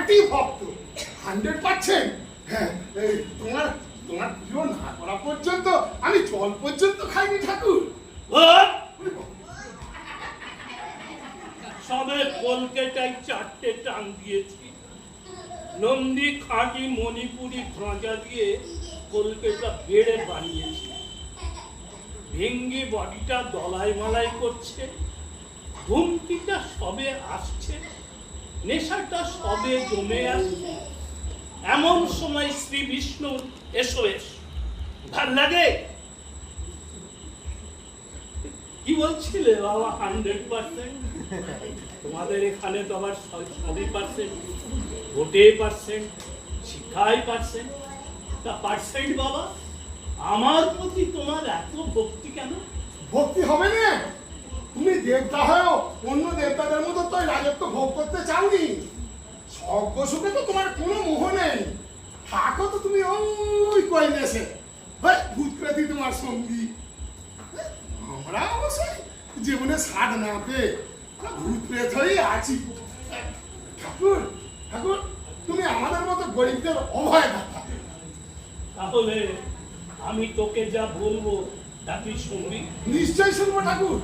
খাঁটি ভক্ত 100%। হ্যাঁ, তোমার তোমার পুজো না করা পর্যন্ত আমি জল পর্যন্ত খাইনি ঠাকুর। সবে কলকাতায় 4টে টান দিয়েছি। নন্দী খাঁটি মণিপুরি খাঁজা দিয়ে কলকাতা বেড়ে বানিয়েছি। ভেঙ্গি বডিটা দলাই মালাই করছে, ধুমকিটা সবে আসছে, নেশাটা সবে জমে আসছে। এমন সময় শ্রী বিষ্ণু এসো এসো, ভাল লাগে? কি বলছিলে বাবা? 100%? তোমাদের এখানে তো আবার সবই পার্সেন্ট, ভোটে পার্সেন্ট, শিক্ষায় পার্সেন্ট। তা পার্সেন্ট বাবা, আমার প্রতি তোমার এত ভক্তি কেন? ভক্তি হবে না? তুমি দেবতা হয়েও অন্য দেবতাদের মতো তো রাজত্ব ভোগ করতে চাওনি। স্বর্গ সুখে তো তোমার কোনো মোহ নেই। থাকো তো তুমি ওই কৈলাসে, ভূত প্রেতই তোমার সঙ্গী। আমরা অবশ্যই জীবনে স্বাদ না পেয়ে ভূত প্রেত হয়েই আছি। ঠাকুর ঠাকুর, তুমি আমাদের মতো গরিবদের অভয় দাতা। তাহলে আমি তোকে যা বলবো তা তুই শুনবি? নিশ্চয়ই শুনবো ঠাকুর।